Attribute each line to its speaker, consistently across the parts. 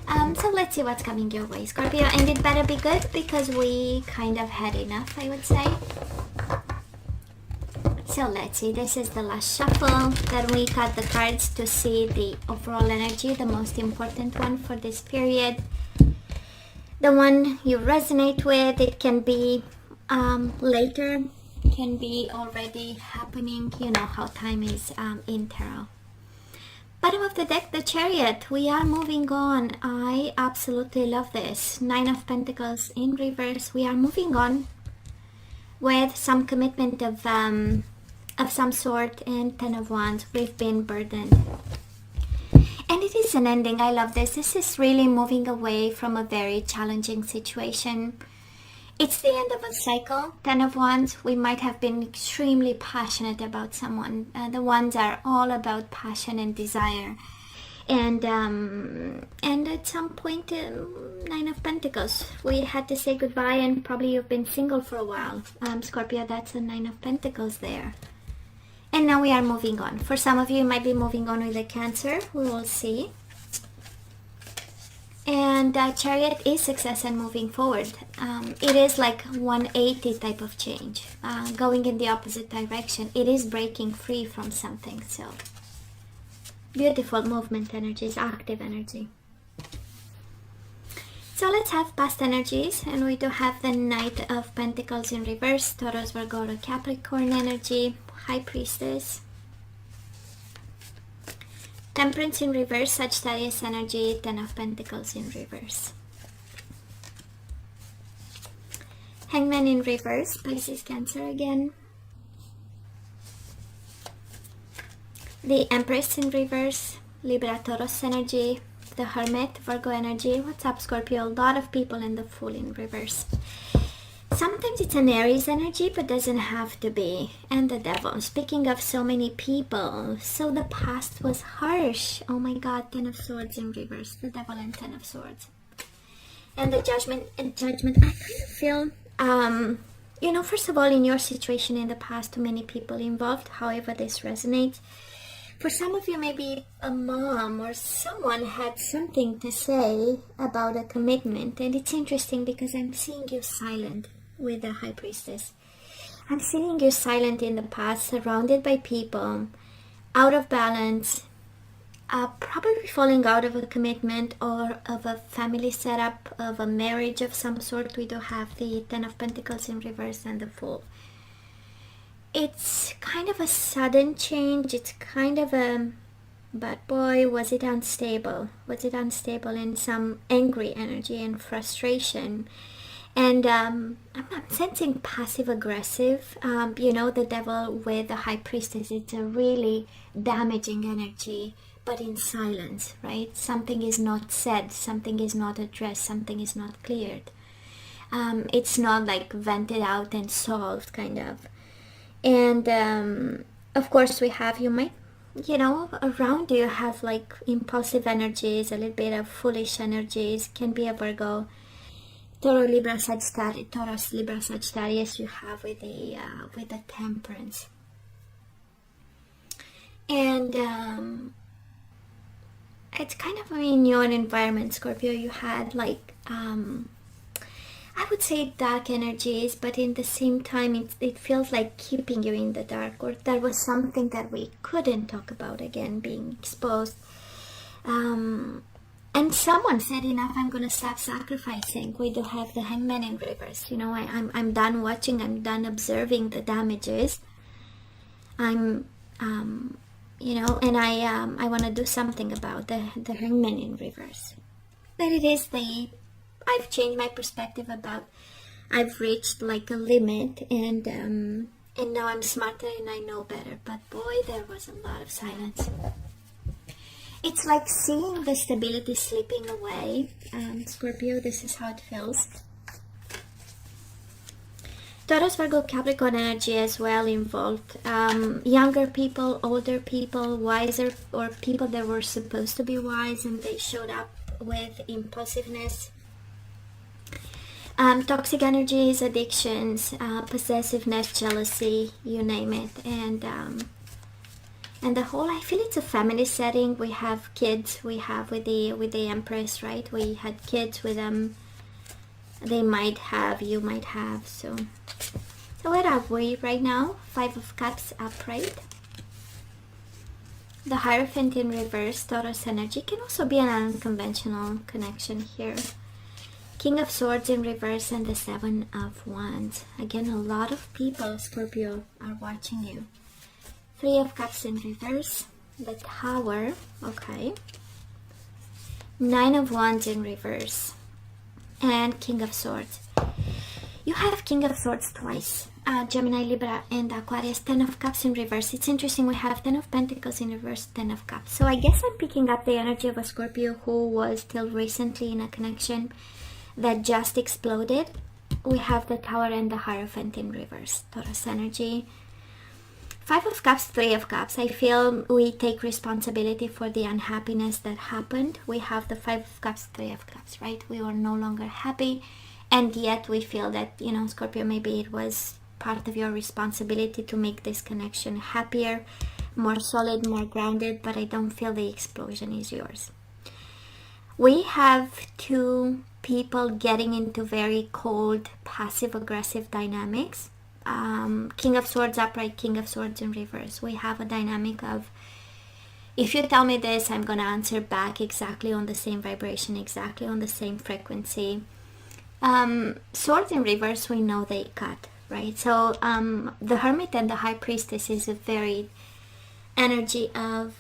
Speaker 1: So let's see what's coming your way, Scorpio, and it better be good because we kind of had enough, I would say. So let's see, this is the last shuffle. Then we cut the cards to see the overall energy, the most important one for this period. The one you resonate with, it can be later, can be already happening. You know how time is in tarot. Bottom of the deck, the Chariot. We are moving on. I absolutely love this. Nine of Pentacles in reverse. We are moving on with some commitment of some sort, and Ten of Wands. We've been burdened. And it is an ending. I love this. This is really moving away from a very challenging situation. It's the end of a cycle. Ten of Wands, we might have been extremely passionate about someone. The Wands are all about passion and desire. And at some point, Nine of Pentacles, we had to say goodbye, and probably you've been single for a while. Scorpio, that's a Nine of Pentacles there. And now we are moving on. For some of you, you might be moving on with a Cancer. We will see. And Chariot is success and moving forward. It is like 180 type of change, going in the opposite direction. It is breaking free from something. So beautiful movement energies, active energy. So let's have past energies, and we do have the Knight of Pentacles in reverse, Taurus, Virgo, Capricorn energy, High Priestess. Temperance in reverse, Sagittarius energy, Ten of Pentacles in reverse. Hangman in reverse, Pisces, Cancer again. The Empress in reverse, Libra, Taurus energy. The Hermit, Virgo energy. What's up, Scorpio? A lot of people in the Fool in reverse. Sometimes it's an Aries energy, but doesn't have to be. And the Devil. Speaking of so many people, so the past was harsh. Oh my God, Ten of Swords in reverse. The Devil and Ten of Swords. And the Judgment. And Judgment, I kind of feel, you know, first of all, in your situation in the past, too many people involved. However this resonates. For some of you, maybe a mom or someone had something to say about a commitment. And it's interesting because I'm seeing you silent with the High Priestess. I'm seeing you silent in the past, surrounded by people, out of balance, probably falling out of a commitment or of a family setup, of a marriage of some sort. We do have the Ten of Pentacles in reverse and the Fool. It's kind of a sudden change. It's kind of a, but boy, was it unstable. Was it unstable in some angry energy and frustration. And I'm sensing passive aggressive. You know, the Devil with the High Priestess, it's a really damaging energy, but in silence, right? Something is not said, something is not addressed, something is not cleared. It's not like vented out and solved, kind of. And of course we have, you might, you know, around you have like impulsive energies, a little bit of foolish energies. Can be a Virgo, Taurus, Libra, Sagittarius, Taurus, Libra, Sagittarius. You have with the Temperance. And it's kind of in your environment, Scorpio, you had like I would say dark energies, but in the same time it feels like keeping you in the dark, or there was something that we couldn't talk about again being exposed. And someone said, enough, I'm going to stop sacrificing. We do have the Hangman in reverse. You know, I'm done watching, I'm done observing the damages. I'm, you know, and I want to do something about the Hangman in reverse. But it is I've changed my perspective about, I've reached like a limit, and now I'm smarter and I know better. But boy, there was a lot of silence. It's like seeing the stability slipping away. Scorpio, this is how it feels. Taurus, Virgo, Capricorn energy as well involved. Younger people, older people, wiser, or people that were supposed to be wise and they showed up with impulsiveness. Toxic energies, addictions, possessiveness, jealousy, you name it. And And the whole, I feel it's a family setting. We have kids, we have with the Empress, right? We had kids with them. They might have, you might have. So where are we right now? 5 of Cups upright. The Hierophant in reverse, Taurus energy. Can also be an unconventional connection here. King of Swords in reverse and the 7 of Wands. Again, a lot of people, Scorpio, are watching you. 3 of Cups in reverse. The Tower. Okay. 9 of Wands in reverse. And King of Swords. You have King of Swords twice. Gemini, Libra, and Aquarius. 10 of Cups in reverse. It's interesting, we have 10 of Pentacles in reverse, 10 of Cups. So I guess I'm picking up the energy of a Scorpio who was till recently in a connection that just exploded. We have the Tower and the Hierophant in reverse. Taurus energy. 5 of Cups, 3 of Cups. I feel we take responsibility for the unhappiness that happened. We have the 5 of Cups, 3 of Cups, right? We were no longer happy. And yet we feel that, you know, Scorpio, maybe it was part of your responsibility to make this connection happier, more solid, more grounded, but I don't feel the explosion is yours. We have 2 people getting into very cold, passive-aggressive dynamics. King of Swords upright, King of Swords in reverse. We have a dynamic of, if you tell me this, I'm going to answer back exactly on the same vibration, exactly on the same frequency. Swords in reverse, we know they cut, right? So the Hermit and the High Priestess is a very energy of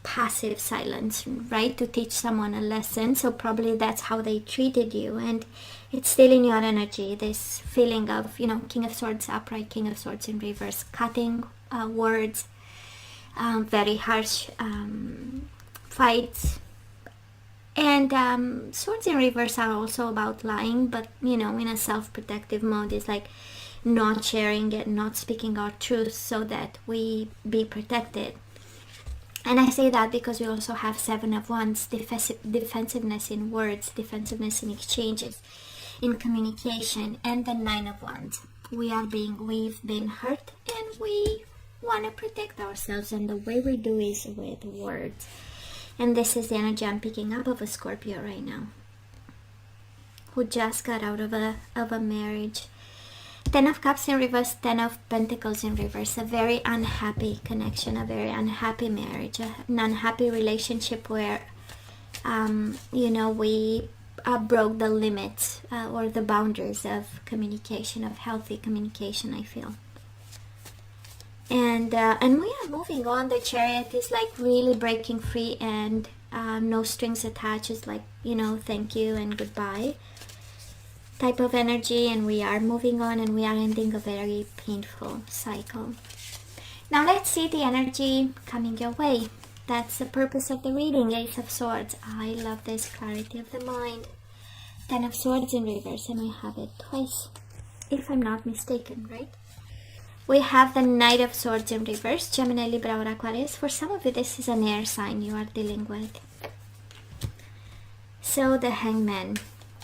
Speaker 1: passive silence, right? To teach someone a lesson. So probably that's how they treated you, and it's still in your energy, this feeling of, you know, King of Swords upright, King of Swords in reverse, cutting words, very harsh fights. And Swords in reverse are also about lying, but, you know, in a self-protective mode. It's like not sharing it, not speaking our truth so that we be protected. And I say that because we also have 7 of Wands, defensiveness in words, defensiveness in exchanges, in communication, and the 9 of Wands. We've been hurt and we want to protect ourselves, and the way we do is with words. And this is the energy I'm picking up of a Scorpio right now, who just got out of a marriage. 10 of Cups in reverse, 10 of Pentacles in reverse. A very unhappy connection, a very unhappy marriage, an unhappy relationship where, you know, we broke the limits or the boundaries of communication, of healthy communication, I feel. And we are moving on. The Chariot is like really breaking free, and no strings attached. It's like, you know, thank you and goodbye type of energy, and we are moving on, and we are ending a very painful cycle. Now let's see the energy coming your way. That's the purpose of the reading. Ace of Swords. I love this clarity of the mind. 10 of Swords in reverse, and we have it twice, if I'm not mistaken, right? We have the Knight of Swords in reverse, Gemini, Libra, or Aquarius. For some of you, this is an air sign you are dealing with. So the Hangman.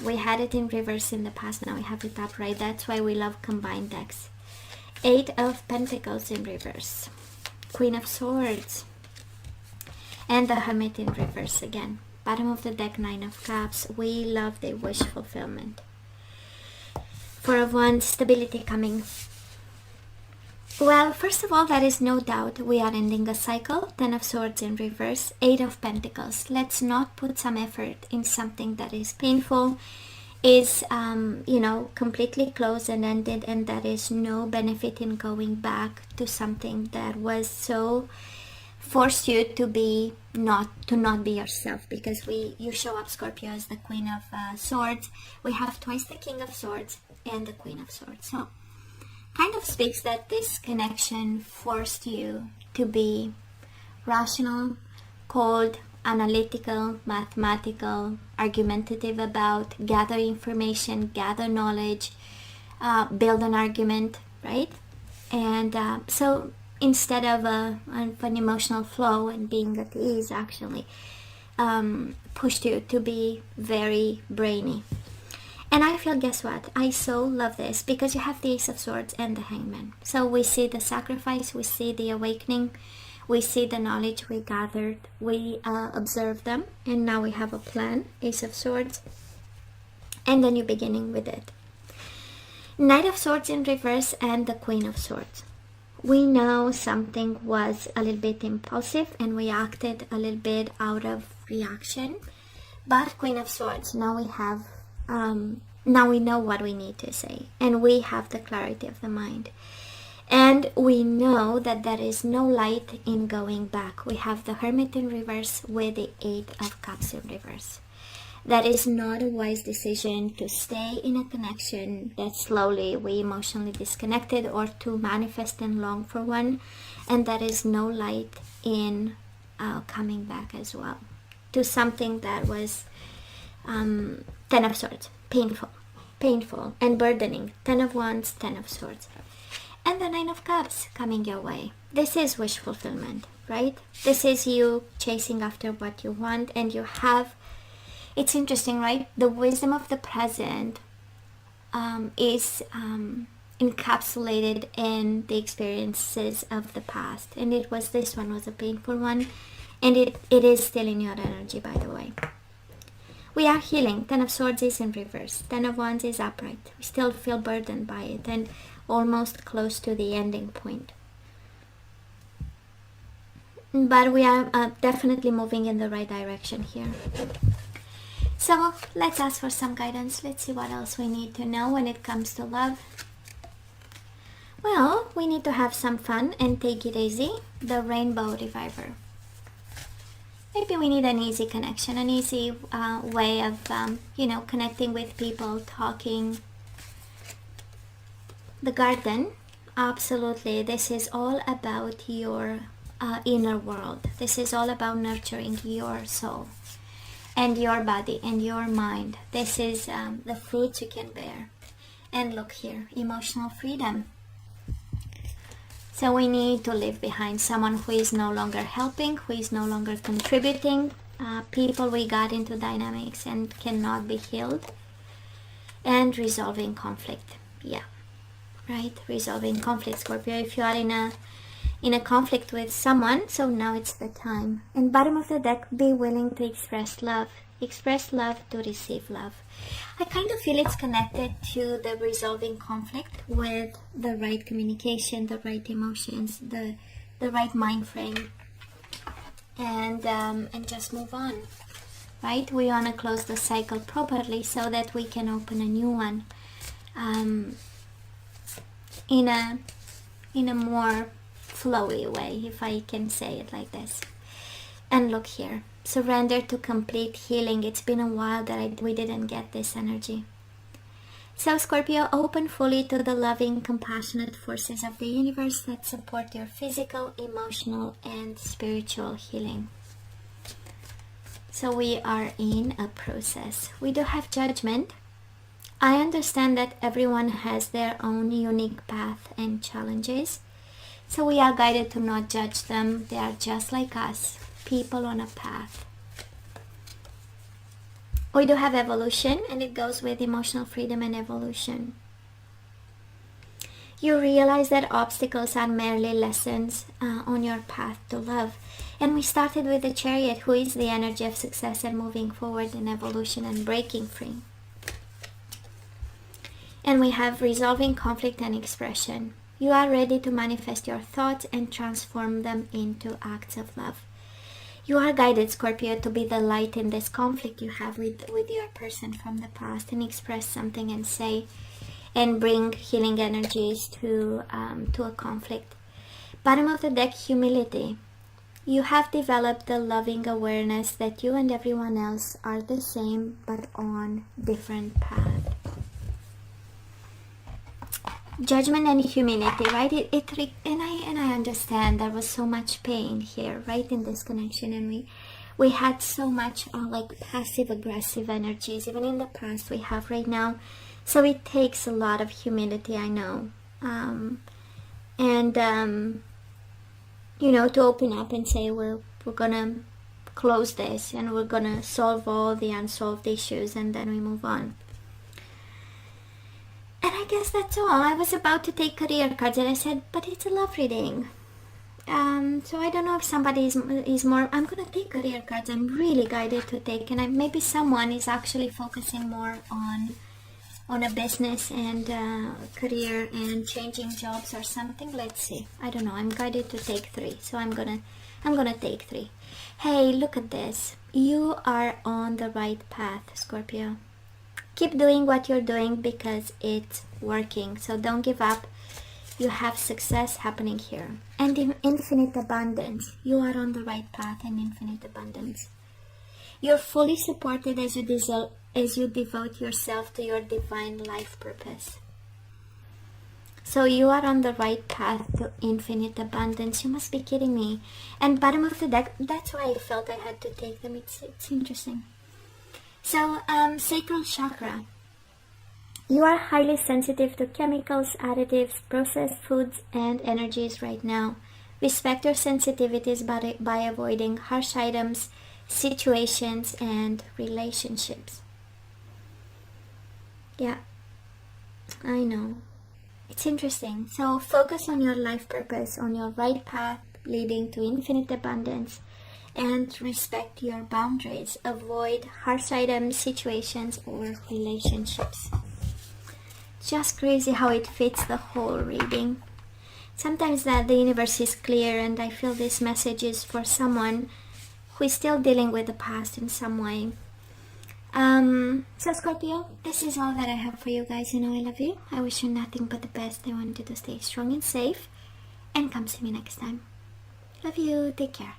Speaker 1: We had it in reverse in the past, now we have it upright. That's why we love combined decks. 8 of Pentacles in reverse. Queen of Swords. And the Hermit in reverse again. Bottom of the deck, 9 of Cups. We love the wish fulfillment. 4 of Wands, stability coming. Well, first of all, there is no doubt we are ending a cycle. 10 of Swords in reverse, 8 of Pentacles. Let's not put some effort in something that is painful, is, you know, completely closed and ended, and there is no benefit in going back to something that was so forced you to not be yourself, because you show up, Scorpio, as the Queen of Swords. We have twice the King of Swords and the Queen of Swords. So kind of speaks that this connection forced you to be rational, cold, analytical, mathematical, argumentative about, gather information, gather knowledge, build an argument, right? And so instead of an emotional flow and being at ease, actually pushed you to be very brainy. And I feel, guess what? I so love this because you have the Ace of Swords and the Hangman. So we see the sacrifice, we see the awakening, We see the knowledge we gathered, we observe them, and now we have a plan, Ace of Swords, and a new beginning with it. Knight of Swords in reverse and the Queen of Swords. We know something was a little bit impulsive and we acted a little bit out of reaction, but Queen of Swords, now we have, now we know what we need to say, and we have the clarity of the mind. And we know that there is no light in going back. We have the Hermit in reverse with the Eight of Cups in reverse. That is not a wise decision to stay in a connection that slowly we emotionally disconnected, or to manifest and long for one. And there is no light in coming back as well to something that was Ten of Swords, painful and burdening. 10 of Wands, 10 of Swords. And the Nine of Cups coming your way. This is wish fulfillment, right? This is you chasing after what you want, and you have, it's interesting, right? The wisdom of the present is encapsulated in the experiences of the past. And this one was a painful one. And it is still in your energy, by the way. We are healing. 10 of Swords is in reverse. 10 of Wands is upright. We still feel burdened by it and almost close to the ending point. But we are definitely moving in the right direction here. So let's ask for some guidance. Let's see what else we need to know when it comes to love. Well, we need to have some fun and take it easy. The Rainbow Reviver. Maybe we need an easy connection, an easy way of, connecting with people, talking. The Garden, absolutely. This is all about your inner world. This is all about nurturing your soul and your body and your mind. This is the fruits you can bear. And look here, emotional freedom. So we need to leave behind someone who is no longer helping, who is no longer contributing. People we got into dynamics and cannot be healed. And resolving conflict. Yeah, right? Resolving conflict, Scorpio. If you are in a conflict with someone, so now it's the time. And bottom of the deck, be willing to express love. Express love to receive love. I kind of feel it's connected to the resolving conflict with the right communication, the right emotions, the right mind frame, and just move on, right? We want to close the cycle properly so that we can open a new one in a more flowy way, if I can say it like this. And look here. Surrender to complete healing. It's been a while that we didn't get this energy. So Scorpio, open fully to the loving, compassionate forces of the universe that support your physical, emotional, and spiritual healing. So we are in a process. We do have judgment. I understand that everyone has their own unique path and challenges. So we are guided to not judge them. They are just like us. People on a path. We do have evolution, and it goes with emotional freedom and evolution. You realize that obstacles are merely lessons on your path to love. And we started with the Chariot, who is the energy of success and moving forward in evolution and breaking free. And we have resolving conflict and expression. You are ready to manifest your thoughts and transform them into acts of love. You are guided, Scorpio, to be the light in this conflict you have with your person from the past, and express something and say and bring healing energies to a conflict. Bottom of the deck, humility. You have developed the loving awareness that you and everyone else are the same but on different paths. Judgment and humility, right? And I understand there was so much pain here, right, in this connection, and we had so much like passive aggressive energies even in the past we have right now. So it takes a lot of humility, I know, to open up and say we're gonna close this and we're gonna solve all the unsolved issues, and then we move on. And I guess that's all. I was about to take career cards and I said, but it's a love reading. So I don't know if somebody is more. I'm gonna take career cards. I'm really guided to take, and maybe someone is actually focusing more on a business and career and changing jobs or something. Let's see. I don't know. I'm guided to take 3, so I'm gonna take 3. Hey, look at this. You are on the right path, Scorpio. Keep doing what you're doing because it's working. So don't give up. You have success happening here. And in infinite abundance. You are on the right path and infinite abundance. You're fully supported as you devote yourself to your divine life purpose. So you are on the right path to infinite abundance. You must be kidding me. And bottom of the deck, that's why I felt I had to take them. It's interesting. So, sacral chakra. You are highly sensitive to chemicals, additives, processed foods, and energies right now. Respect your sensitivities by avoiding harsh items, situations, and relationships. Yeah, I know. It's interesting. So focus on your life purpose, on your right path leading to infinite abundance, and respect your boundaries. Avoid harsh items, situations, or relationships. Just crazy how it fits the whole reading. Sometimes that the universe is clear, and I feel this message is for someone who is still dealing with the past in some way. So Scorpio, this is all that I have for you guys. You know I love you. I wish you nothing but the best. I want you to stay strong and safe. And come see me next time. Love you. Take care.